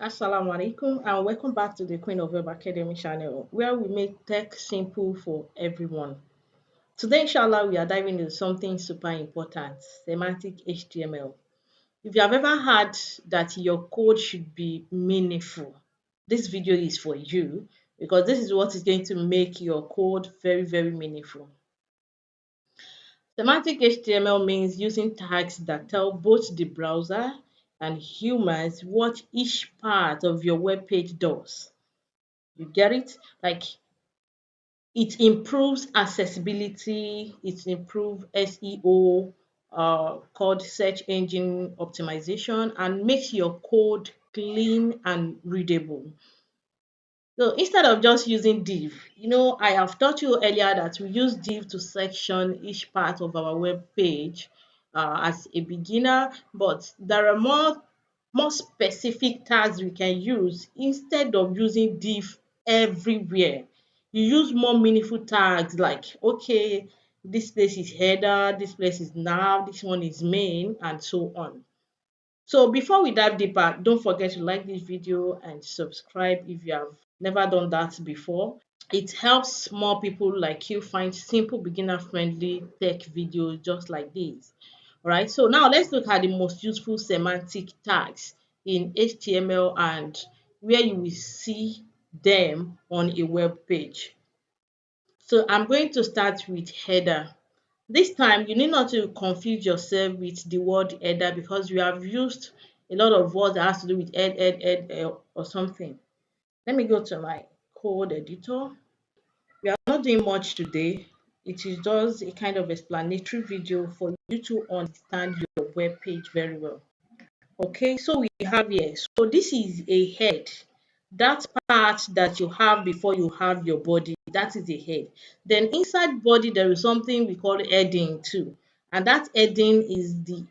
Assalamu alaikum and welcome back to the Queen of Web Academy channel where we make tech simple for everyone. Today, inshallah, we are diving into something super important, semantic HTML. If you have ever heard that your code should be meaningful, this video is for you because this is what is going to make your code very, very meaningful. Semantic HTML means using tags that tell both the browser and humans what each part of your web page does. You get it? Like it improves accessibility, it improves SEO, called search engine optimization, and makes your code clean and readable. So instead of just using div, I have taught you earlier that we use div to section each part of our web page as a beginner, but there are more specific tags we can use instead of using div everywhere. You use more meaningful tags like, okay, this place is header, this place is nav, this one is main, and so on. So before we dive deeper, don't forget to like this video and subscribe if you have never done that before. It helps more people like you find simple beginner friendly tech videos just like this. All right, so now let's look at the most useful semantic tags in HTML and where you will see them on a web page. So I'm going to start with header. This time, you need not to confuse yourself with the word header because we have used a lot of words that has to do with or something. Let me go to my code editor. We are not doing much today. It is just a kind of explanatory video for you to understand your web page very well. Okay, so we have here. So this is a head. That part that you have before you have your body, that is a head. Then inside body, there is something we call heading too. And that heading is the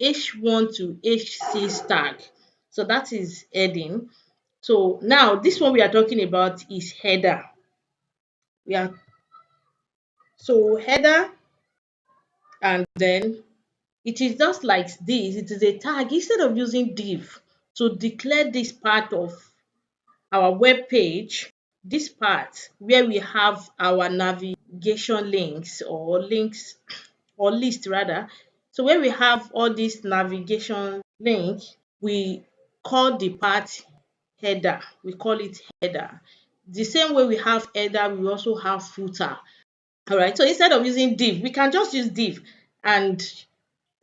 H1 to H6 tag. So that is heading. So now this one we are talking about is header. We are so header and then it is just like this. It is a tag instead of using div to declare this part of our web page, this part where we have our navigation links or list rather. So where we have all these navigation links, we call the part header. We call it header. The same way we have header, we also have footer. All right. So instead of using div, we can just use div and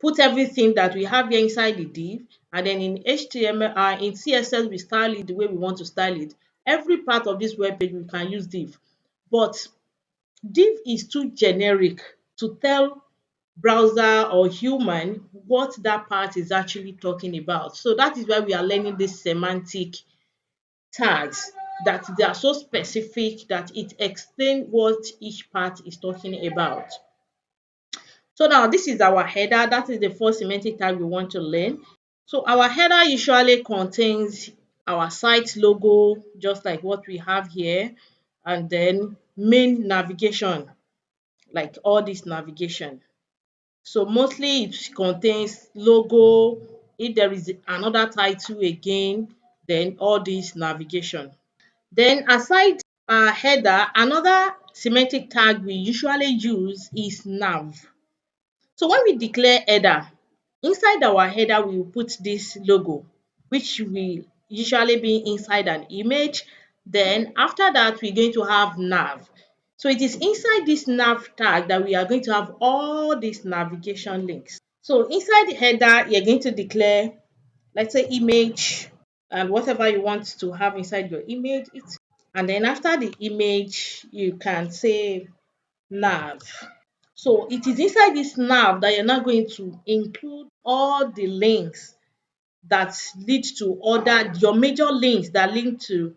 put everything that we have here inside the div, and then in HTML in CSS we style it the way we want to style it. Every part of this web page we can use div, but div is too generic to tell browser or human what that part is actually talking about. So that is why we are learning this semantic tags, that they are so specific that it explains what each part is talking about. So now this is our header. That is the first semantic tag we want to learn. So our header usually contains our site logo, just like what we have here, and then main navigation, like all this navigation. So mostly it contains logo. If there is another title again, then all this navigation. Then aside header, another semantic tag we usually use is nav. So when we declare header, inside our header we will put this logo, which will usually be inside an image. Then after that, we're going to have nav. So it is inside this nav tag that we are going to have all these navigation links. So inside the header, you're going to declare, let's say, image and whatever you want to have inside your image. And then after the image, you can say nav. So it is inside this nav that you're now going to include all the links that lead to other your major links that link to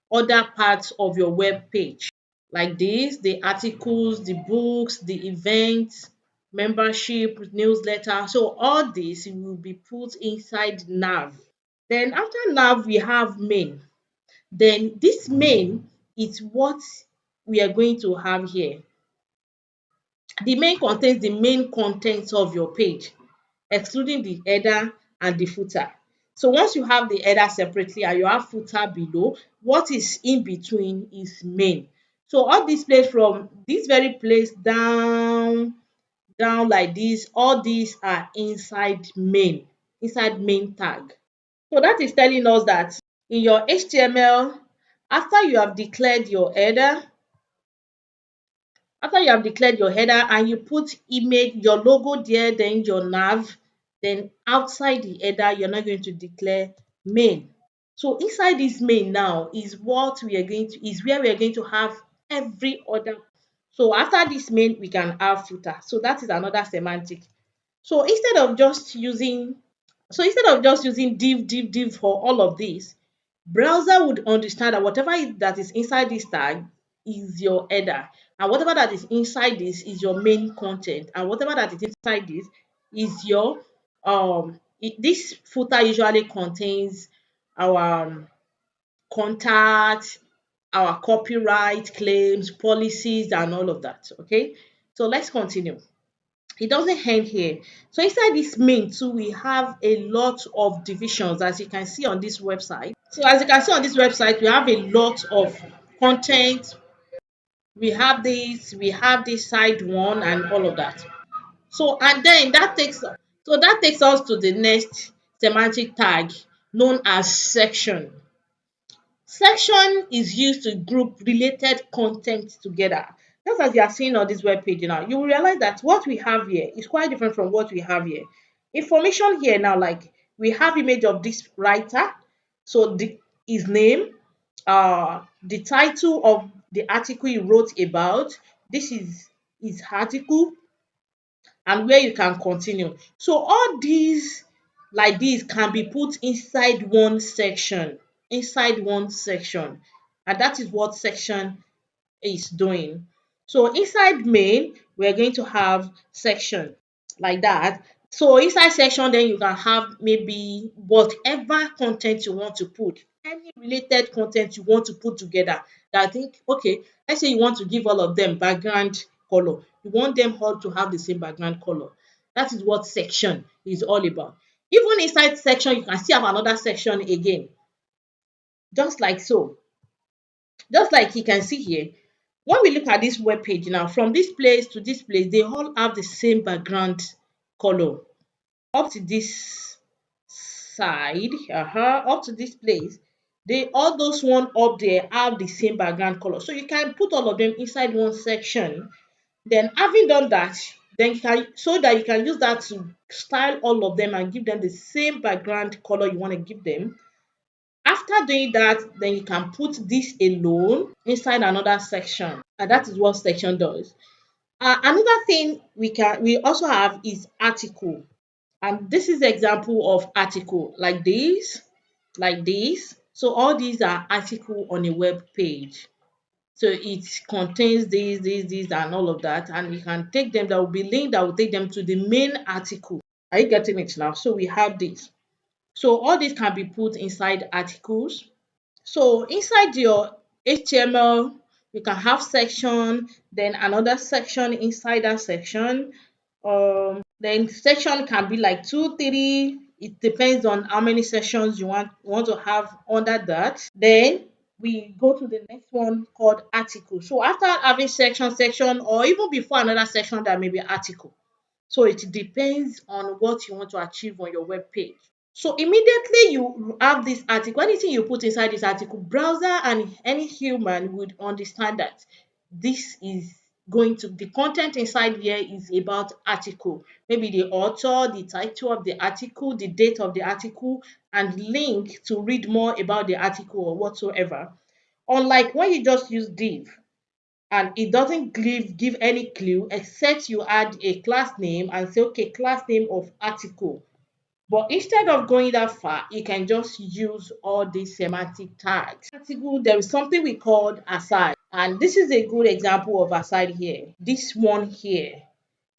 other parts of your web page. Like this, the articles, the books, the events, membership, newsletter. So all this will be put inside nav. Then after nav, we have main. Then this main is what we are going to have here. The main contains the main contents of your page, excluding the header and the footer. So once you have the header separately and you have footer below, what is in between is main. So all this place from this very place down like this, all these are inside main tag. So that is telling us that in your HTML, after you have declared your header, after you have declared your header and you put image, your logo there, then your nav, then outside the header, you're not going to declare main. So inside this main now is what we are going to is where we are going to have every other. So after this main, we can have footer. So that is another semantic. So instead of just using div for all of this, browser would understand that whatever that is inside this tag is your header, and whatever that is inside this is your main content, and whatever that is inside this is your this footer usually contains our contact, our copyright claims, policies, and all of that. Okay, so let's continue. It doesn't end here. So inside this main too, we have a lot of divisions, as you can see on this website. So as you can see on this website, we have a lot of content. We have this side one and all of that. So and then that takes us to the next semantic tag known as section. Section is used to group related content together. Just as you are seeing on this web page now, you will realize that what we have here is quite different from what we have here. Information here now, like we have image of this writer, so his name, the title of the article he wrote about. This is his article, and where you can continue. So all these like this can be put inside one section, and that is what section is doing. So inside main, we're going to have section like that. So inside section, then you can have maybe whatever content you want to put, any related content you want to put together. That I think, okay, let's say you want to give all of them background color. You want them all to have the same background color. That is what section is all about. Even inside section, you can still have another section again, just like so. Just like you can see here, when we look at this web page now, from this place to this place, they all have the same background color. Up to this side, up to this place, they all those one up there have the same background color. So you can put all of them inside one section. Then having done that, then you can so that you can use that to style all of them and give them the same background color you want to give them. After doing that, then you can put this alone inside another section, and that is what section does. Another thing we also have is article, and this is example of article like this. So all these are article on a web page. So it contains this, and all of that, and you can take them. There will be link that will take them to the main article. Are you getting it now? So we have this. So all this can be put inside articles. So inside your HTML, you can have section, then another section inside that section. Then section can be like two, three. It depends on how many sections you want to have under that. Then we go to the next one called article. So after having section, or even before another section, there may be article. So it depends on what you want to achieve on your web page. So immediately you have this article, anything you put inside this article, browser and any human would understand that this is going to the content inside here is about article. Maybe the author, the title of the article, the date of the article, and link to read more about the article or whatsoever. Unlike when you just use div and it doesn't give any clue except you add a class name and say, okay, class name of article. But instead of going that far, you can just use all these semantic tags. Article, there is something we call aside, and this is a good example of aside here. This one here.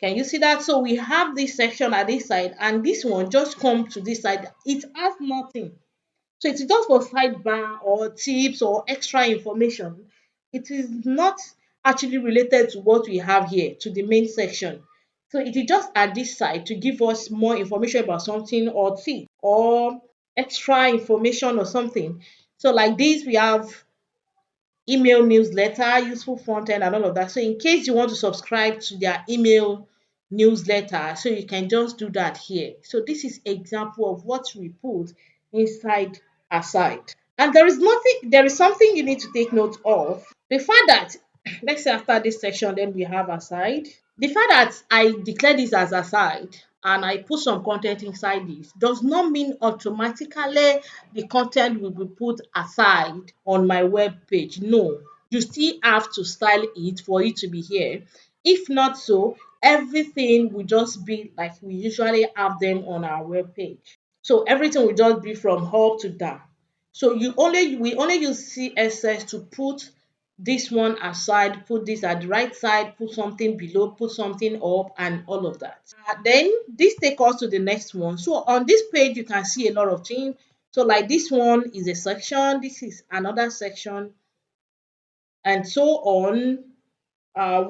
Can you see that? So we have this section at this side, and this one just come to this side. It has nothing. So it's just for sidebar or tips or extra information. It is not actually related to what we have here, to the main section. So it is just at this side to give us more information about something or tip or extra information or something. So like this, we have email newsletter, useful front end, and all of that. So in case you want to subscribe to their email newsletter, so you can just do that here. So this is example of what we put inside aside. And there is something you need to take note of. The fact that, let's say after this section, then we have aside. The fact that I declare this as aside and I put some content inside this does not mean automatically the content will be put aside on my web page. No, you still have to style it for it to be here. If not so, everything will just be like we usually have them on our web page. So everything will just be from up to down. So we only use CSS to put this one aside, put this at the right side, put something below, put something up, and all of that. Then this takes us to the next one. So on this page, you can see a lot of things. So like this one is a section, this is another section, and so on.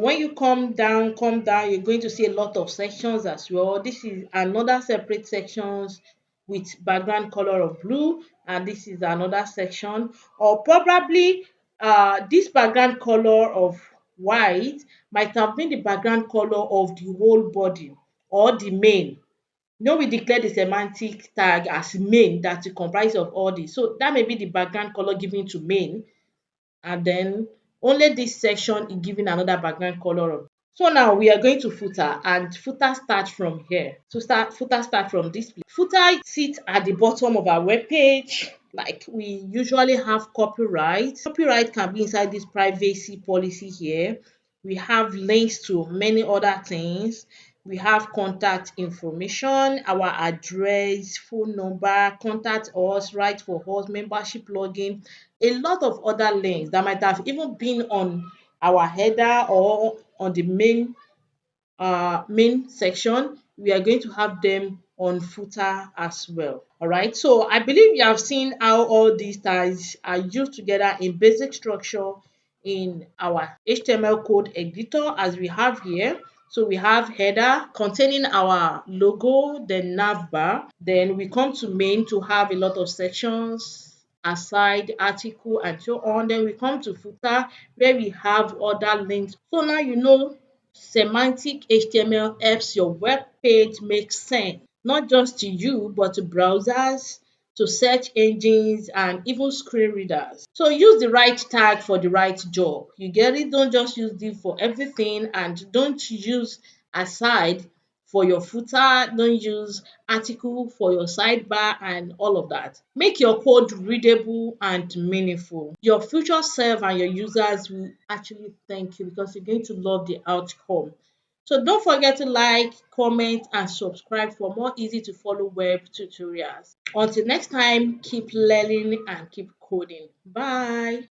When you come down, you're going to see a lot of sections as well. This is another separate sections with background color of blue, and this is another section. Or probably this background color of white might have been the background color of the whole body or the main. We declare the semantic tag as main that is comprised of all this. So that may be the background color given to main, and then only this section is given another background color of. So now we are going to footer, and footer starts from here. So footer start from this place. Footer sits at the bottom of our web page. Like we usually have copyright. Copyright can be inside this privacy policy here. We have links to many other things. We have contact information, our address, phone number, contact us, write for us, membership login, a lot of other links that might have even been on our header or on the main section. We are going to have them on footer as well. All right, so I believe you have seen how all these tags are used together in basic structure in our HTML code editor as we have here. So we have header containing our logo, then navbar. Then we come to main to have a lot of sections, aside, article, and so on. Then we come to footer where we have other links. So now you know semantic HTML helps your web page make sense, not just to you, but to browsers, to search engines, and even screen readers. So use the right tag for the right job. You get it? Don't just use div for everything, and don't use aside for your footer, don't use article for your sidebar and all of that. Make your code readable and meaningful. Your future self and your users will actually thank you because you're going to love the outcome. So don't forget to like, comment, and subscribe for more easy to follow web tutorials. Until next time, keep learning and keep coding. Bye.